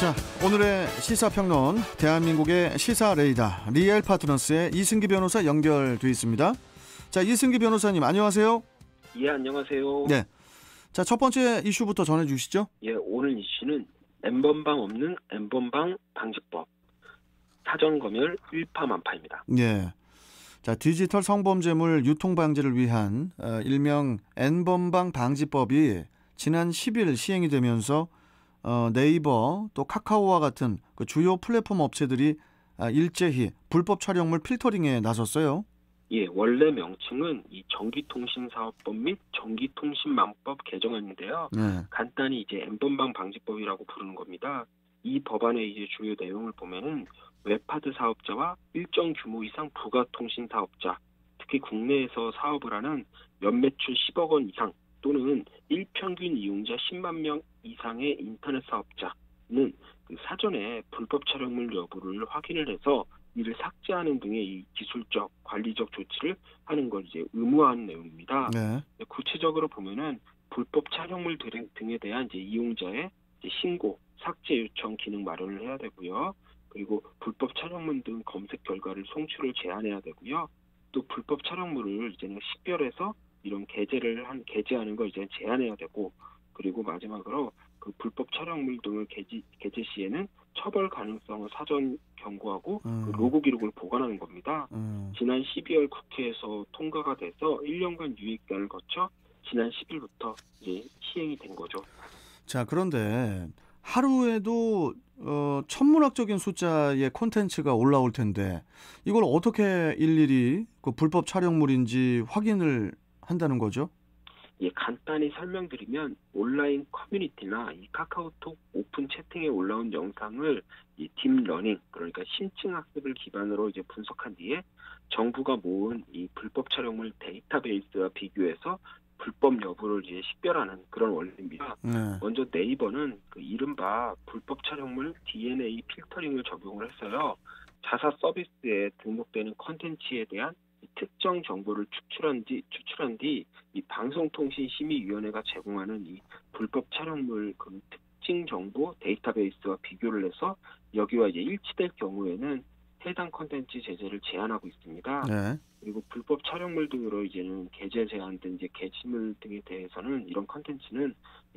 자, 오늘의 시사평론, 대한민국의 시사 레이더 리엘 파트너스의 이승기 변호사 연결돼 있습니다. 자, 이승기 변호사님 안녕하세요. 예, 안녕하세요. 네. 자, 첫 번째 이슈부터 전해주시죠. 예, 오늘 이슈는 N번방 없는 N번방 방지법 사전 검열 일파만파입니다. 예. 자, 디지털 성범죄물 유통 방지를 위한 일명 N번방 방지법이 지난 10일 시행이 되면서 네이버 또 카카오와 같은 그 주요 플랫폼 업체들이 일제히 불법 촬영물 필터링에 나섰어요. 예, 원래 명칭은 이 전기통신사업법 및 전기통신망법 개정안인데요. 간단히 이제 N번방 방지법이라고 부르는 겁니다. 이 법안의 이제 주요 내용을 보면은 웹하드 사업자와 일정 규모 이상 부가통신 사업자, 특히 국내에서 사업을 하는 연매출 10억 원 이상 또는 일평균 이용자 10만 명 이상의 인터넷 사업자는 그 사전에 불법 촬영물 여부를 확인을 해서 이를 삭제하는 등의 이 기술적, 관리적 조치를 하는 걸 이제 의무화한 내용입니다. 네. 구체적으로 보면은 불법 촬영물 등에 대한 이제 이용자의 이제 신고, 삭제 요청 기능 마련을 해야 되고요. 그리고 불법 촬영물 등 검색 결과를 송출을 제한해야 되고요. 또 불법 촬영물을 이제는 식별해서 이런 게재하는 걸 이제 제한해야 되고, 그리고 마지막으로 그 불법 촬영물 등을 게재 시에는 처벌 가능성을 사전 경고하고 그 로그 기록을 보관하는 겁니다. 지난 12월 국회에서 통과가 돼서 1년간 유예 기간을 거쳐 지난 10일부터 이제 시행이 된 거죠. 자, 그런데 하루에도 천문학적인 숫자의 콘텐츠가 올라올 텐데 이걸 어떻게 일일이 그 불법 촬영물인지 확인을 한다는 거죠? 예, 간단히 설명드리면 온라인 커뮤니티나 이 카카오톡 오픈 채팅에 올라온 영상을 이 딥러닝, 그러니까 심층 학습을 기반으로 이제 분석한 뒤에 정부가 모은 이 불법 촬영물 데이터베이스와 비교해서 불법 여부를 이제 식별하는 그런 원리입니다. 먼저 네이버는 그 이른바 불법 촬영물 DNA 필터링을 적용을 했어요. 자사 서비스에 등록되는 컨텐츠에 대한 특정 정보를 추출한 뒤 이 방송통신심의위원회가 제공하는 이 불법 촬영물 그 특징 정보 데이터베이스와 비교를 해서 여기와 이제 일치될 경우에는 해당 컨텐츠 제재를 제한하고 있습니다. 네. 그리고 불법 촬영물 등으로 이제는 게재 제한된 이제 게시물 등에 대해서는 이런 컨텐츠는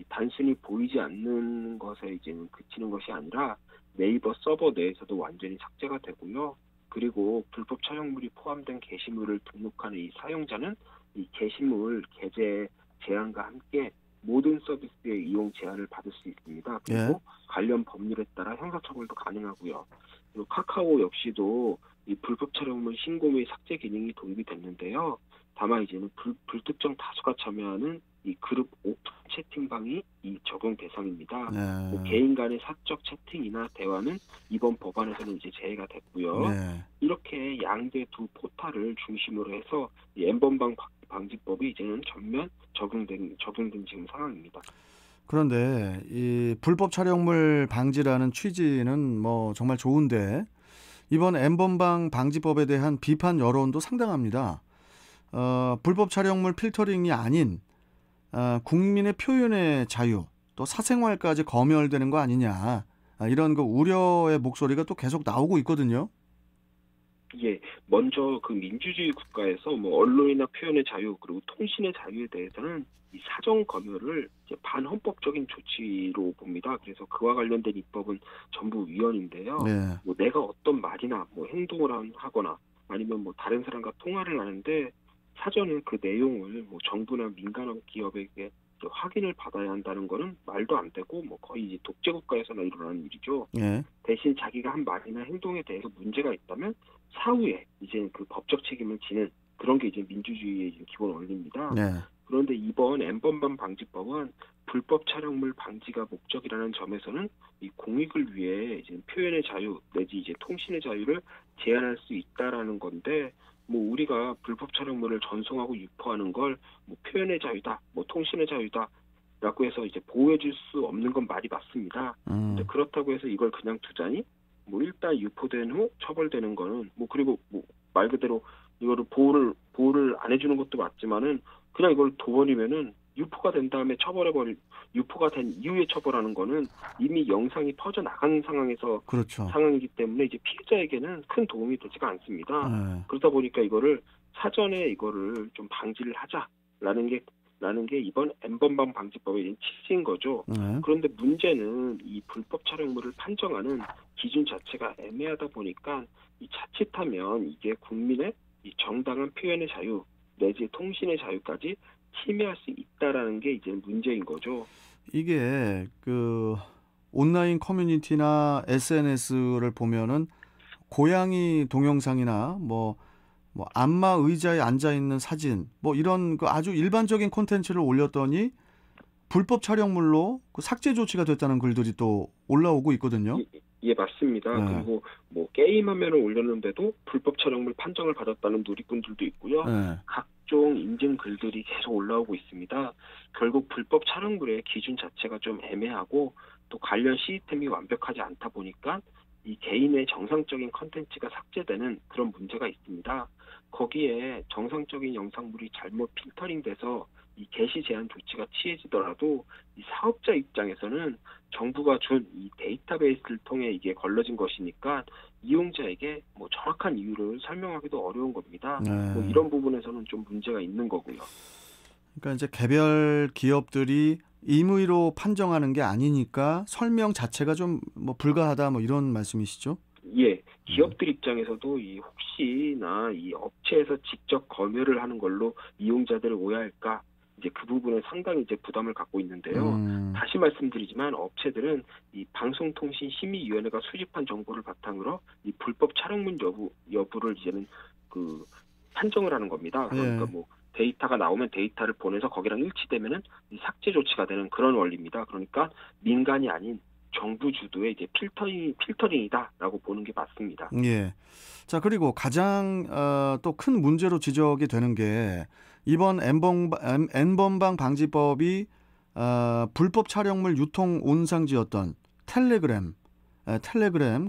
단순히 보이지 않는 것에 이제는 그치는 것이 아니라 네이버 서버 내에서도 완전히 삭제가 되고요. 그리고 불법 촬영물이 포함된 게시물을 등록하는 이 사용자는 이 게시물 게재 제한과 함께 모든 서비스의 이용 제한을 받을 수 있습니다. 그리고 관련 법률에 따라 형사처벌도 가능하고요. 그리고 카카오 역시도 이 불법 촬영물 신고 및 삭제 기능이 도입이 됐는데요. 다만 이제는 불특정 다수가 참여하는 이 그룹 오픈 채팅방이 이 적용 대상입니다. 뭐 개인 간의 사적 채팅이나 대화는 이번 법안에서는 이제 제외가 됐고요. 이렇게 양대 두 포탈을 중심으로 해서 이 N번방 방지법이 이제는 전면 적용된 지금 상황입니다. 그런데 이 불법 촬영물 방지라는 취지는 뭐 정말 좋은데 이번 N번방 방지법에 대한 비판 여론도 상당합니다. 불법 촬영물 필터링이 아닌 국민의 표현의 자유, 또 사생활까지 검열되는 거 아니냐, 이런 그 우려의 목소리가 또 계속 나오고 있거든요. 예, 먼저 그 민주주의 국가에서 뭐 언론이나 표현의 자유 그리고 통신의 자유에 대해서는 이 사전 검열을 이제 반헌법적인 조치로 봅니다. 그래서 그와 관련된 입법은 전부 위헌인데요. 뭐 내가 어떤 말이나 뭐 행동을 하거나 아니면 뭐 다른 사람과 통화를 하는데 사전에 그 내용을 뭐 정부나 민간 기업에게 확인을 받아야 한다는 거는 말도 안 되고 뭐 거의 이제 독재 국가에서나 일어나는 일이죠. 대신 자기가 한 말이나 행동에 대해서 문제가 있다면 사후에 이제 그 법적 책임을 지는 그런 게 이제 민주주의의 기본 원리입니다. 그런데 이번 N번방 방지법은 불법 촬영물 방지가 목적이라는 점에서는 이 공익을 위해 이제 표현의 자유 내지 이제 통신의 자유를 제한할 수 있다라는 건데, 뭐 우리가 불법 촬영물을 전송하고 유포하는 걸 뭐 표현의 자유다, 뭐 통신의 자유다라고 해서 이제 보호해줄 수 없는 건 말이 맞습니다. 근데 그렇다고 해서 이걸 그냥 두자니 뭐 일단 유포된 후 처벌되는 거는 뭐 그리고 뭐 말 그대로 이거를 보호를 안 해주는 것도 맞지만은 그냥 이걸 둬버리면은 유포가 된 다음에 유포가 된 이후에 처벌하는 거는 이미 영상이 퍼져 나간 그렇죠. 상황이기 때문에 이제 피해자에게는 큰 도움이 되지가 않습니다. 예. 그러다 보니까 이거를 사전에 이거를 좀 방지를 하자라는 게 이번 N번방 방지법의 취지인 거죠. 예. 그런데 문제는 이 불법 촬영물을 판정하는 기준 자체가 애매하다 보니까 이 자칫하면 이게 국민의 이 정당한 표현의 자유 내지 통신의 자유까지 침해할 수 있다라는 게 이제 문제인 거죠. 이게 그 온라인 커뮤니티나 SNS를 보면은 고양이 동영상이나 뭐 안마 의자에 앉아 있는 사진 뭐 이런 그 아주 일반적인 콘텐츠를 올렸더니 불법 촬영물로 그 삭제 조치가 됐다는 글들이 또 올라오고 있거든요. 예, 맞습니다. 네. 그리고 뭐 게임 화면을 올렸는데도 불법 촬영물 판정을 받았다는 누리꾼들도 있고요. 네. 각종 인증 글들이 계속 올라오고 있습니다. 결국 불법 촬영물의 기준 자체가 좀 애매하고 또 관련 시스템이 완벽하지 않다 보니까 이 개인의 정상적인 컨텐츠가 삭제되는 그런 문제가 있습니다. 거기에 정상적인 영상물이 잘못 필터링돼서 이 게시 제한 조치가 취해지더라도 이 사업자 입장에서는 정부가 준 이 데이터베이스를 통해 이게 걸러진 것이니까 이용자에게 뭐 정확한 이유를 설명하기도 어려운 겁니다. 뭐 네. 이런 부분에서는 좀 문제가 있는 거고요. 그러니까 이제 개별 기업들이 임의로 판정하는 게 아니니까 설명 자체가 좀 뭐 불가하다 뭐 이런 말씀이시죠? 예, 기업들 입장에서도 이 혹시나 이 업체에서 직접 검열을 하는 걸로 이용자들을 오해할까 이제 그 부분에 상당히 이제 부담을 갖고 있는데요. 다시 말씀드리지만 업체들은 이 방송통신심의위원회가 수집한 정보를 바탕으로 이 불법 촬영물 여부를 이제는 그 판정을 하는 겁니다. 그러니까 예. 뭐 데이터가 나오면 데이터를 보내서 거기랑 일치되면은 이 삭제 조치가 되는 그런 원리입니다. 그러니까 민간이 아닌 정부 주도의 이제 필터링이다라고 보는 게 맞습니다. 예. 자, 그리고 가장 또 큰 문제로 지적이 되는 게 이번 N번방 방지법이 불법 촬영물 유통 온상지였던 텔레그램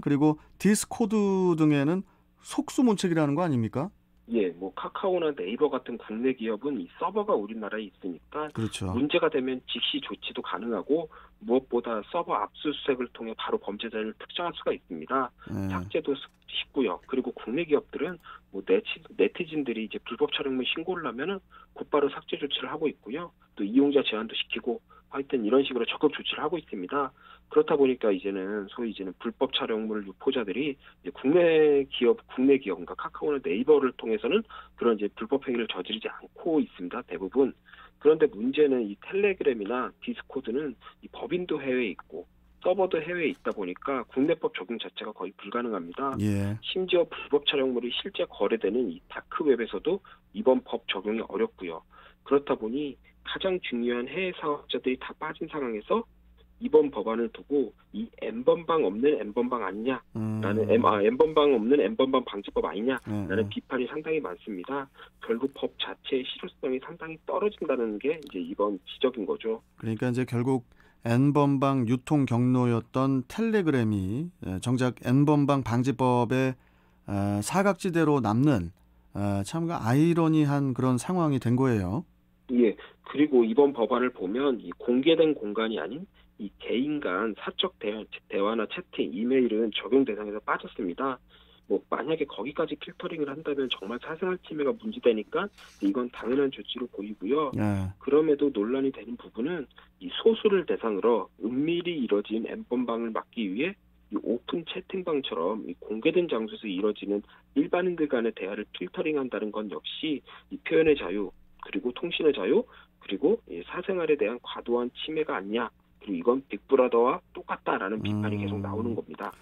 그리고 디스코드 등에는 속수문책이라는 거 아닙니까? 예, 뭐 카카오나 네이버 같은 국내 기업은 이 서버가 우리나라에 있으니까 그렇죠. 문제가 되면 즉시 조치도 가능하고 무엇보다 서버 압수수색을 통해 바로 범죄자를 특정할 수가 있습니다. 예. 삭제도 쉽고요. 그리고 국내 기업들은 뭐 네티즌들이 이제 불법 촬영물 신고를 하면은 곧바로 삭제 조치를 하고 있고요. 또 이용자 제한도 시키고 하여튼 이런 식으로 적극 조치를 하고 있습니다. 그렇다 보니까 이제는 소위 불법 촬영물 유포자들이 이제 국내 기업, 그러니까 카카오나 네이버를 통해서는 그런 이제 불법 행위를 저지르지 않고 있습니다. 대부분. 그런데 문제는 이 텔레그램이나 디스코드는 이 법인도 해외에 있고 서버도 해외에 있다 보니까 국내법 적용 자체가 거의 불가능합니다. 예. 심지어 불법 촬영물이 실제 거래되는 이 다크웹에서도 이번 법 적용이 어렵고요. 그렇다 보니 가장 중요한 해외 사업자들이 다 빠진 상황에서 이번 법안을 두고 이 N번방 없는 N번방 아니냐라는 N번방 없는 N번방 방지법 아니냐라는 비판이 상당히 많습니다. 결국 법 자체의 실효성이 상당히 떨어진다는 게 이제 이번 지적인 거죠. 그러니까 이제 결국 N번방 유통 경로였던 텔레그램이 정작 N번방 방지법의 사각지대로 남는 참 아이러니한 그런 상황이 된 거예요. 예. 그리고 이번 법안을 보면 이 공개된 공간이 아닌 이 개인 간 사적 대화나 채팅, 이메일은 적용 대상에서 빠졌습니다. 뭐 만약에 거기까지 필터링을 한다면 정말 사생활 침해가 문제되니까 이건 당연한 조치로 보이고요. 예. 그럼에도 논란이 되는 부분은 이 소수를 대상으로 은밀히 이뤄진 N번방을 막기 위해 이 오픈 채팅방처럼 이 공개된 장소에서 이뤄지는 일반인들 간의 대화를 필터링한다는 건 역시 이 표현의 자유, 그리고 통신의 자유, 그리고 이 사생활에 대한 과도한 침해가 아니냐. 그리고 이건 빅브라더와 똑같다라는 비판이 계속 나오는 겁니다.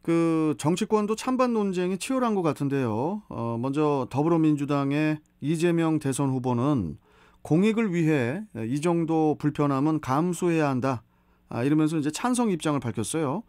그 정치권도 찬반 논쟁이 치열한 것 같은데요. 먼저 더불어민주당의 이재명 대선 후보는 공익을 위해 이 정도 불편함은 감수해야 한다. 이러면서 이제 찬성 입장을 밝혔어요.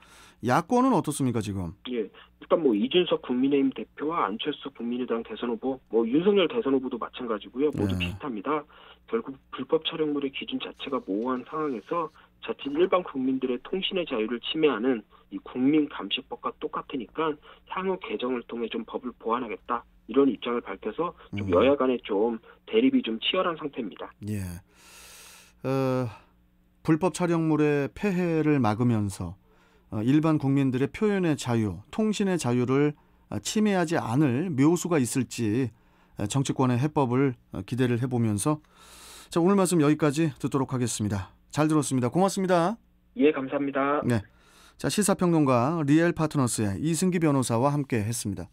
야권은 어떻습니까 지금? 예, 일단 뭐 이준석 국민의힘 대표와 안철수 국민의당 대선 후보, 뭐 윤석열 대선 후보도 마찬가지고요. 모두 비슷합니다. 결국 불법 촬영물의 기준 자체가 모호한 상황에서 자칫 일반 국민들의 통신의 자유를 침해하는 이 국민감시법과 똑같으니까 향후 개정을 통해 좀 법을 보완하겠다. 이런 입장을 밝혀서 좀 여야 간에 좀 대립이 좀 치열한 상태입니다. 예. 어, 불법 촬영물의 폐해를 막으면서 일반 국민들의 표현의 자유, 통신의 자유를 침해하지 않을 묘수가 있을지 정치권의 해법을 기대를 해보면서 자, 오늘 말씀 여기까지 듣도록 하겠습니다. 잘 들었습니다. 고맙습니다. 예, 감사합니다. 네. 자, 시사평론가 리엘 파트너스의 이승기 변호사와 함께 했습니다.